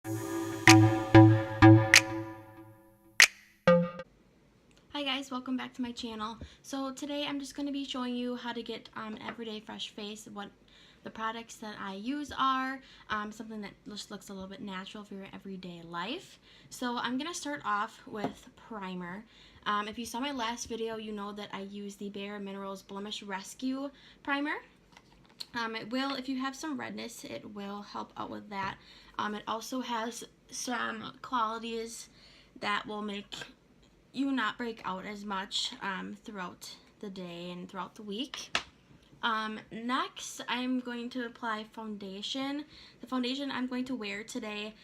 Hi guys, welcome back to my channel. So today I'm just going to be showing you how to get everyday fresh face, what the products that I use are, something that just looks a little bit natural for your everyday life. So I'm going to start off with primer. If you saw my last video, you know that I use the Bare Minerals Blemish Rescue Primer. It will, if you have some redness, it will help out with that. It also has some qualities that will make you not break out as much throughout the day and throughout the week. Next, I'm going to apply foundation. The foundation I'm going to wear today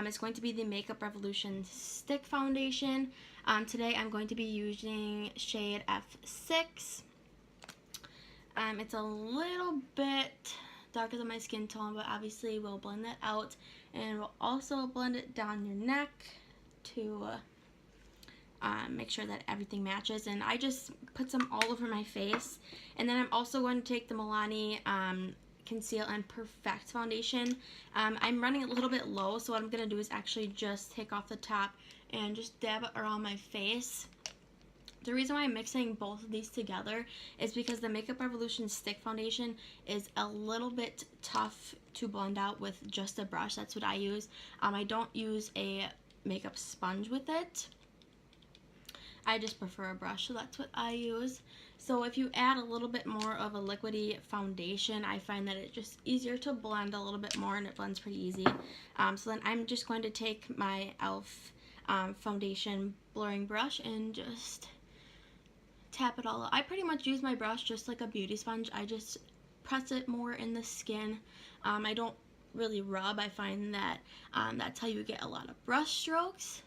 is going to be the Makeup Revolution Stick Foundation. Today I'm going to be using shade F6. It's a little bit darker than my skin tone, but obviously we'll blend that out, and we'll also blend it down your neck to make sure that everything matches. And I just put some all over my face, and then I'm also going to take the Milani Conceal and Perfect foundation. I'm running a little bit low, so what I'm going to do is actually just take off the top and just dab it around my face. The reason why I'm mixing both of these together is because the Makeup Revolution Stick Foundation is a little bit tough to blend out with just a brush. That's what I use. I don't use a makeup sponge with it. I just prefer a brush, so that's what I use. So if you add a little bit more of a liquidy foundation, I find that it's just easier to blend a little bit more, and it blends pretty easy. So then I'm just going to take my e.l.f. Foundation blurring brush and just tap it all out. I pretty much use my brush just like a beauty sponge. I just press it more in the skin. I don't really rub. I find that that's how you get a lot of brush strokes.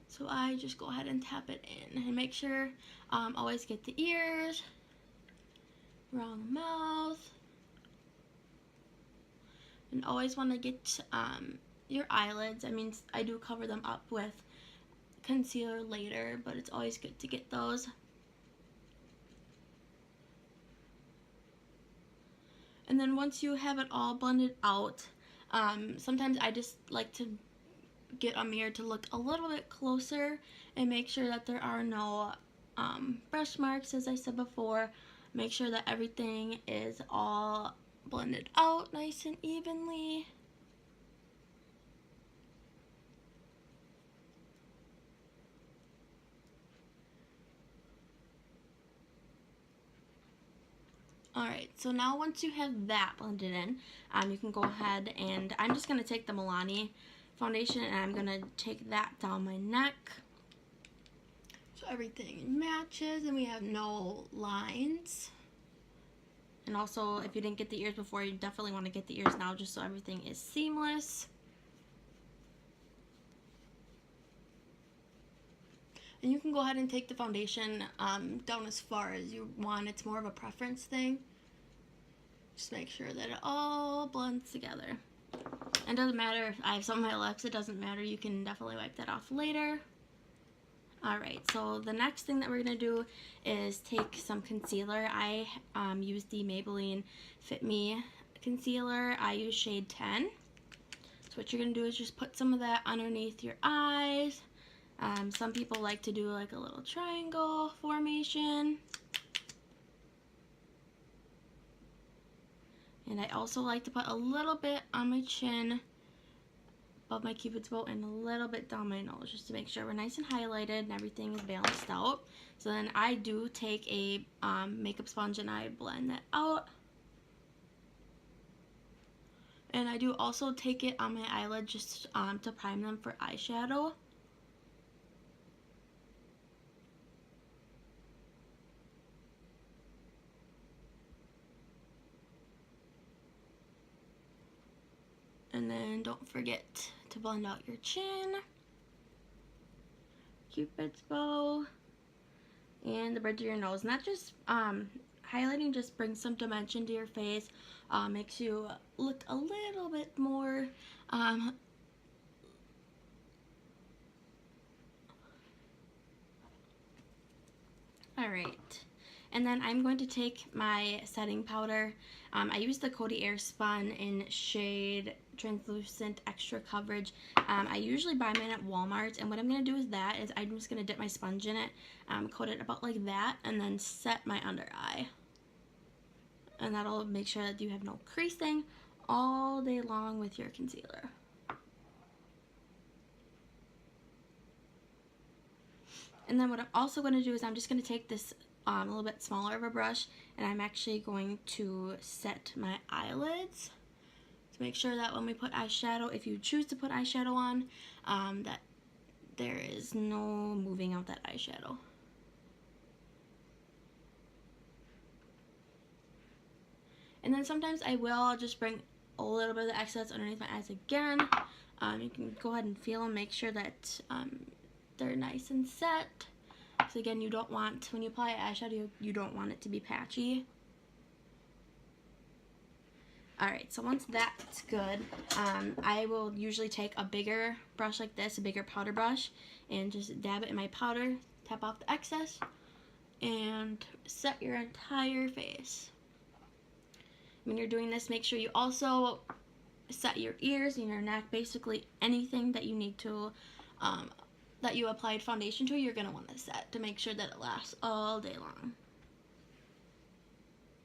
So I just go ahead and tap it in and make sure always get the ears, around the mouth, and always want to get your eyelids. I mean, I do cover them up with concealer later, but it's always good to get those. And then once you have it all blended out, sometimes I just like to get a mirror to look a little bit closer and make sure that there are no brush marks, as I said before. Make sure that everything is all blended out nice and evenly. Alright, so now once you have that blended in, you can go ahead and I'm just going to take the Milani foundation and I'm going to take that down my neck so everything matches and we have no lines. And also, if you didn't get the ears before, you definitely want to get the ears now just so everything is seamless. And you can go ahead and take the foundation down as far as you want. It's more of a preference thing. Just make sure that it all blends together. And it doesn't matter if I have some on my lips, it doesn't matter. You can definitely wipe that off later. Alright, so the next thing that we're going to do is take some concealer. I use the Maybelline Fit Me concealer. I use shade 10. So what you're going to do is just put some of that underneath your eyes. Some people like to do like a little triangle formation. And I also like to put a little bit on my chin, above my cupid's bow, and a little bit down my nose, just to make sure we're nice and highlighted and everything is balanced out. So then I do take a makeup sponge and I blend that out. And I do also take it on my eyelid just to prime them for eyeshadow. And then don't forget to blend out your chin, cupid's bow, and the bridge of your nose. And that just highlighting just brings some dimension to your face, makes you look a little bit more alright. And then I'm going to take my setting powder. I use the Coty Airspun in shade translucent extra coverage. I usually buy mine at Walmart, and what I'm going to do is I'm just going to dip my sponge in it, coat it about like that, and then set my under eye. And that'll make sure that you have no creasing all day long with your concealer. And then what I'm also going to do is I'm just going to take this a little bit smaller of a brush, and I'm actually going to set my eyelids to make sure that when we put eyeshadow, if you choose to put eyeshadow on, that there is no moving out that eyeshadow. And then sometimes I'll just bring a little bit of the excess underneath my eyes again. You can go ahead and feel them, make sure that they're nice and set. So again, you don't want, when you apply eyeshadow, you don't want it to be patchy. Alright, so once that's good, I will usually take a bigger brush like this, a bigger powder brush, and just dab it in my powder, tap off the excess, and set your entire face. When you're doing this, make sure you also set your ears and your neck, basically anything that you need to, that you applied foundation to, you're going to want to set to make sure that it lasts all day long.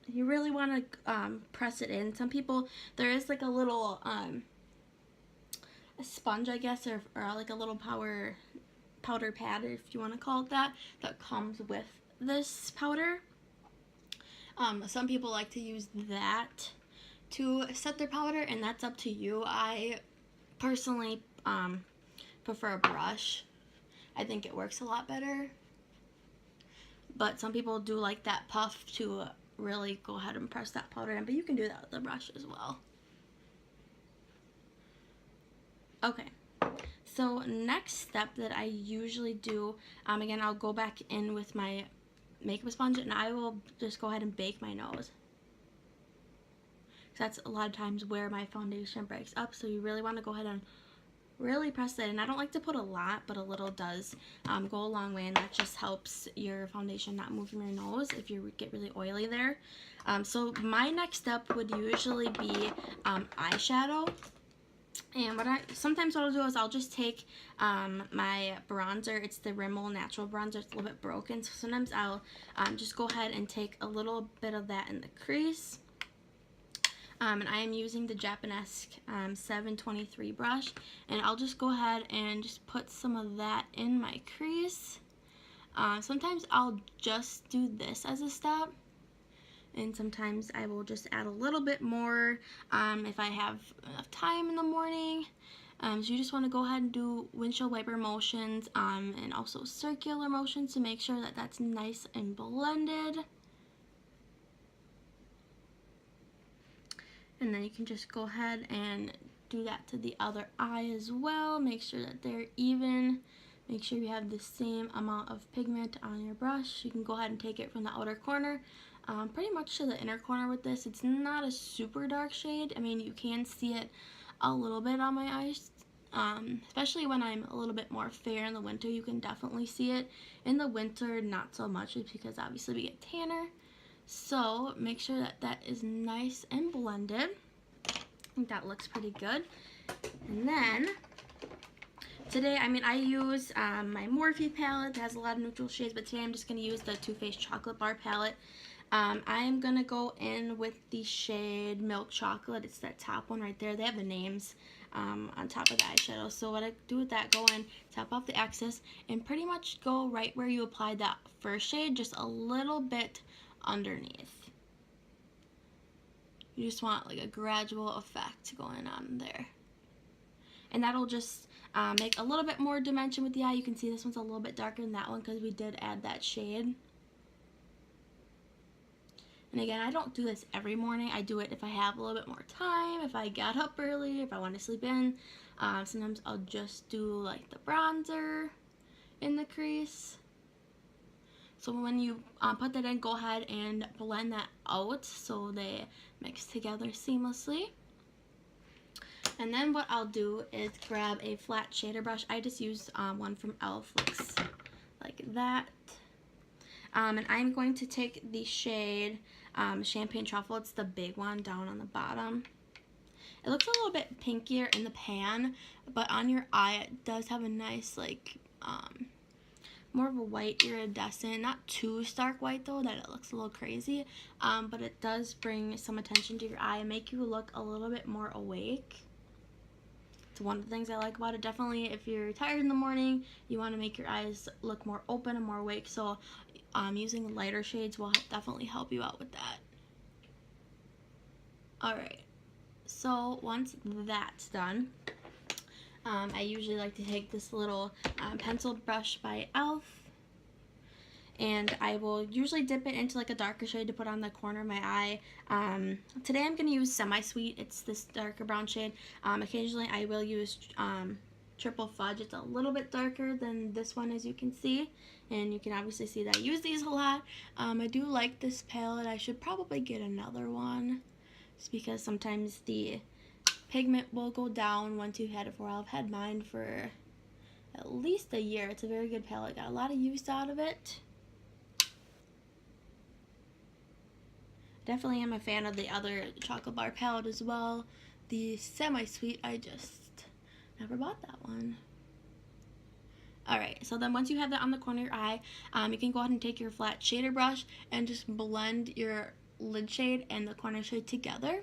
You really want to press it in. Some people, there is like a little a sponge, I guess, or like a little powder pad, if you want to call it that comes with this powder. Some people like to use that to set their powder, and that's up to you. I personally prefer a brush. I think it works a lot better. But some people do like that puff to really go ahead and press that powder in, but you can do that with the brush as well. Okay, so next step that I usually do, again, I'll go back in with my makeup sponge, and I will just go ahead and bake my nose. That's a lot of times where my foundation breaks up, so you really want to go ahead and really press it. And I don't like to put a lot, but a little does go a long way, and that just helps your foundation not move from your nose if you get really oily there. So my next step would usually be eyeshadow. And sometimes what I'll do is I'll just take my bronzer. It's the Rimmel Natural Bronzer. It's a little bit broken, so sometimes I'll just go ahead and take a little bit of that in the crease. And I am using the Japanesque 723 brush, and I'll just go ahead and just put some of that in my crease. Sometimes I'll just do this as a step, and sometimes I will just add a little bit more if I have enough time in the morning. So you just want to go ahead and do windshield wiper motions and also circular motions to make sure that that's nice and blended. And then you can just go ahead and do that to the other eye as well. Make sure that they're even. Make sure you have the same amount of pigment on your brush. You can go ahead and take it from the outer corner pretty much to the inner corner with this. It's not a super dark shade. I mean, you can see it a little bit on my eyes, especially when I'm a little bit more fair in the winter. You can definitely see it. In the winter, not so much, just because obviously we get tanner. So make sure that that is nice and blended. I think that looks pretty good. And then today, I use my Morphe palette. It has a lot of neutral shades, but today I'm just going to use the Too Faced Chocolate Bar palette. I am going to go in with the shade Milk Chocolate. It's that top one right there. They have the names on top of the eyeshadow. So what I do with that, go in, tap off the excess, and pretty much go right where you applied that first shade, just a little bit underneath. You just want like a gradual effect going on there. And that'll just make a little bit more dimension with the eye. You can see this one's a little bit darker than that one because we did add that shade. And again, I don't do this every morning. I do it if I have a little bit more time, if I got up early, if I want to sleep in. Sometimes I'll just do like the bronzer in the crease. So when you put that in, go ahead and blend that out so they mix together seamlessly. And then what I'll do is grab a flat shader brush. I just used one from e.l.f. Looks like that. And I'm going to take the shade Champagne Truffle. It's the big one down on the bottom. It looks a little bit pinkier in the pan, but on your eye it does have a nice like more of a white iridescent, not too stark white though that it looks a little crazy, but it does bring some attention to your eye and make you look a little bit more awake. It's one of the things I like about it. Definitely if you're tired in the morning, you want to make your eyes look more open and more awake, so using lighter shades will definitely help you out with that. Alright, so once that's done, I usually like to take this little pencil brush by e.l.f. and I will usually dip it into like a darker shade to put on the corner of my eye. Today I'm going to use Semi-Sweet. It's this darker brown shade. Occasionally I will use Triple Fudge. It's a little bit darker than this one, as you can see, and you can obviously see that I use these a lot. I do like this palette. I should probably get another one just because sometimes the pigment will go down once you've had it for a while. I've had mine for at least a year. It's a very good palette. Got a lot of use out of it. Definitely am a fan of the other chocolate bar palette as well. The Semi-Sweet, I just never bought that one. Alright, so then once you have that on the corner of your eye, you can go ahead and take your flat shader brush and just blend your lid shade and the corner shade together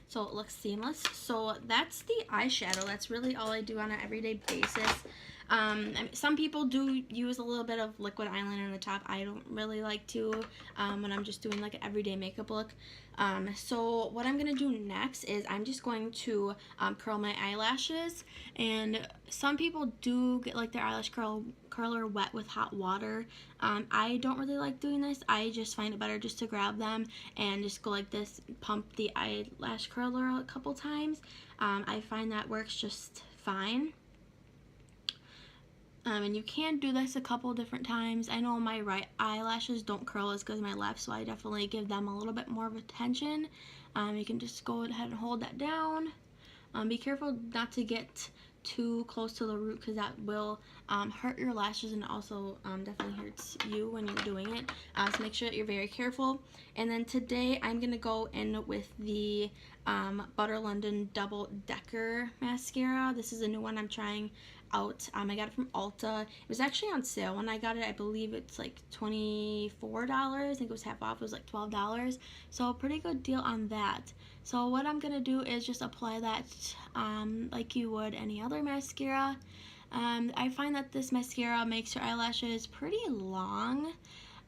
so it looks seamless. So that's the eyeshadow. That's really all I do on an everyday basis. I mean, some people do use a little bit of liquid eyeliner on the top. I don't really like to when I'm just doing like an everyday makeup look. So what I'm going to do next is I'm just going to curl my eyelashes, and some people do get like their eyelash curler wet with hot water. I don't really like doing this. I just find it better just to grab them and just go like this, pump the eyelash curler a couple times. I find that works just fine. And you can do this a couple different times. I know my right eyelashes don't curl as good as my left, so I definitely give them a little bit more of attention. You can just go ahead and hold that down. Be careful not to get too close to the root because that will hurt your lashes, and also definitely hurts you when you're doing it. So make sure that you're very careful. And then today I'm going to go in with the Butter London Double Decker Mascara. This is a new one I'm trying out. I got it from Ulta. It was actually on sale when I got it. I believe it's like $24. I think it was half off. It was like $12. So a pretty good deal on that. So what I'm going to do is just apply that like you would any other mascara. I find that this mascara makes your eyelashes pretty long.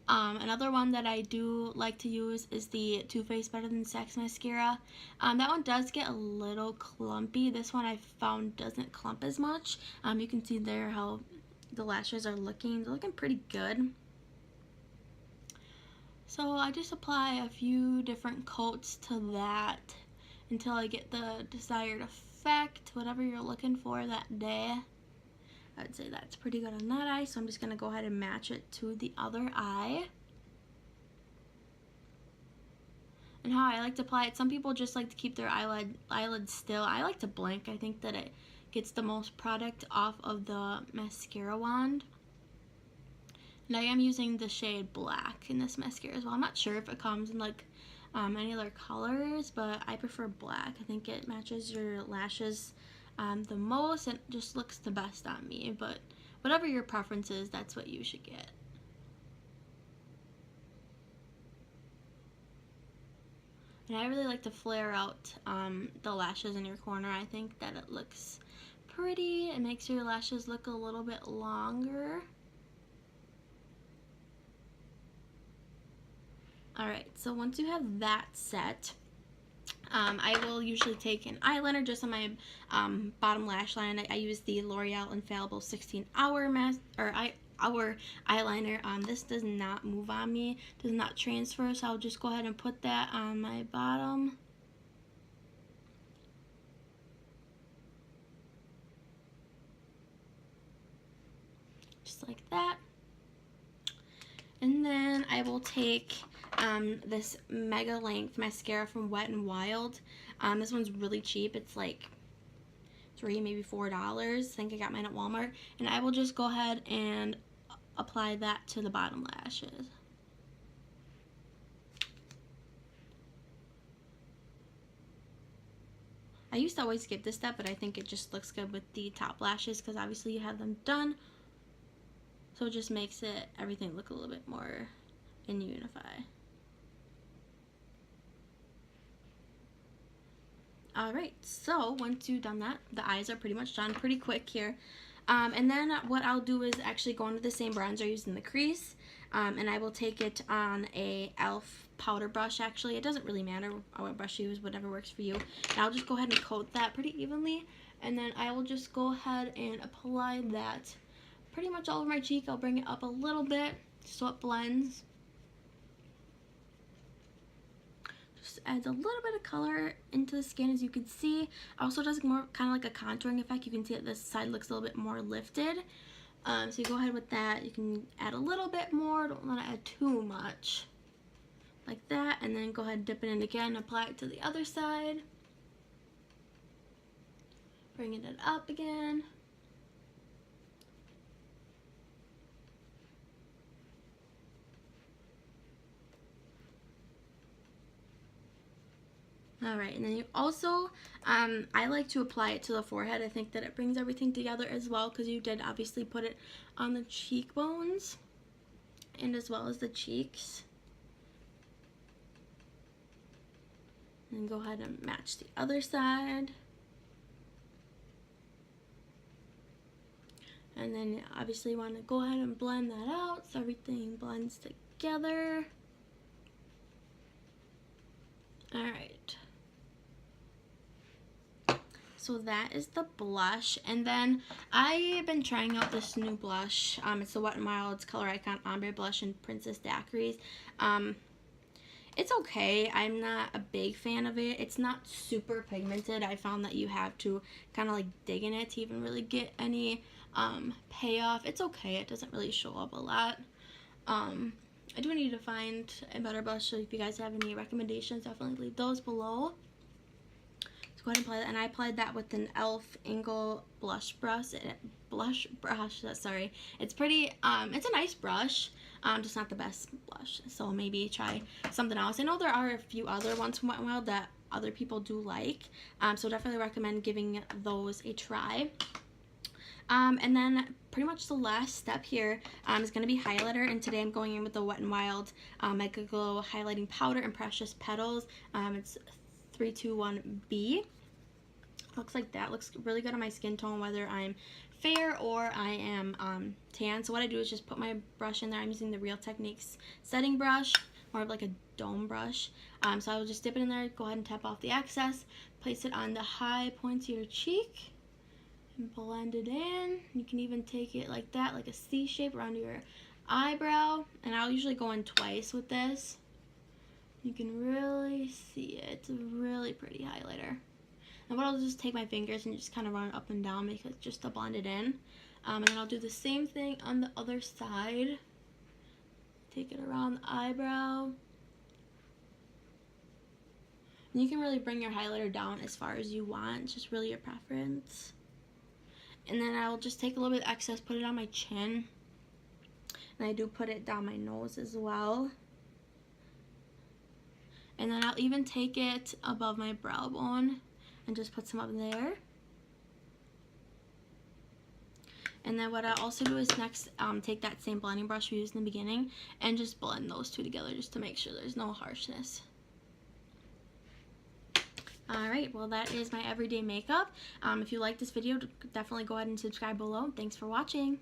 Another one that I do like to use is the Too Faced Better Than Sex mascara. That one does get a little clumpy. This one I found doesn't clump as much. You can see there how the lashes are looking. They're looking pretty good. So I just apply a few different coats to that until I get the desired effect, whatever you're looking for that day. I'd say that's pretty good on that eye, so I'm just going to go ahead and match it to the other eye. And how I like to apply it, some people just like to keep their eyelids still. I like to blink. I think that it gets the most product off of the mascara wand. And I am using the shade Black in this mascara as well. I'm not sure if it comes in like any other colors, but I prefer Black. I think it matches your lashes the most, and it just looks the best on me, but whatever your preference is, that's what you should get. And I really like to flare out the lashes in your corner. I think that it looks pretty. It makes your lashes look a little bit longer. Alright, so once you have that set, I will usually take an eyeliner just on my bottom lash line. I use the L'Oreal Infallible 16-hour hour eyeliner. This does not move on me, does not transfer, so I'll just go ahead and put that on my bottom. Just like that. And then I will take this Mega Length mascara from Wet n Wild. This one's really cheap. It's like $3, maybe $4. I think I got mine at Walmart. And I will just go ahead and apply that to the bottom lashes. I used to always skip this step, but I think it just looks good with the top lashes because obviously you have them done. So it just makes it everything look a little bit more in unify. Alright, so once you've done that, the eyes are pretty much done pretty quick here. And then what I'll do is actually go into the same bronzer using the crease. And I will take it on a e.l.f. powder brush actually. It doesn't really matter what brush you use, whatever works for you. And I'll just go ahead and coat that pretty evenly. And then I will just go ahead and apply that pretty much all over my cheek. I'll bring it up a little bit so it blends. Just adds a little bit of color into the skin, as you can see. Also does more kind of like a contouring effect. You can see that this side looks a little bit more lifted. So you go ahead with that. You can add a little bit more. Don't want to add too much. Like that. And then go ahead and dip it in again. Apply it to the other side. Bringing it up again. Alright, and then you also, I like to apply it to the forehead. I think that it brings everything together as well, because you did obviously put it on the cheekbones and as well as the cheeks. And go ahead and match the other side. And then obviously you want to go ahead and blend that out so everything blends together. Alright. So that is the blush, and then I've been trying out this new blush. It's the Wet n Wild's Color Icon Ombre Blush in Princess Daiquiris. It's okay. I'm not a big fan of it. It's not super pigmented. I found that you have to kind of like dig in it to even really get any payoff. It's okay. It doesn't really show up a lot. I do need to find a better blush, so if you guys have any recommendations, definitely leave those below. Go ahead and apply that, and I applied that with an e.l.f. Angle blush brush. Sorry, it's pretty. It's a nice brush. Just not the best blush. So maybe try something else. I know there are a few other ones from Wet n Wild that other people do like. So definitely recommend giving those a try. And then pretty much the last step here is going to be highlighter, and today I'm going in with the Wet n Wild Mega Glow Highlighting Powder in Precious Petals. It's 321B. Looks like that. Looks really good on my skin tone, whether I'm fair or I am tan. So what I do is just put my brush in there. I'm using the Real Techniques setting brush, more of like a dome brush. So I will just dip it in there, go ahead and tap off the excess, place it on the high points of your cheek, and blend it in. You can even take it like that, like a C shape around your eyebrow. And I'll usually go in twice with this. You can really see it. It's a really pretty highlighter. And what I'll do is take my fingers and just kind of run it up and down because just to blend it in. And then I'll do the same thing on the other side. Take it around the eyebrow. And you can really bring your highlighter down as far as you want. It's just really your preference. And then I'll just take a little bit of excess, put it on my chin. And I do put it down my nose as well. And then I'll even take it above my brow bone and just put some up there. And then what I also do is next take that same blending brush we used in the beginning and just blend those two together just to make sure there's no harshness. Alright, well that is my everyday makeup. If you like this video, definitely go ahead and subscribe below. Thanks for watching.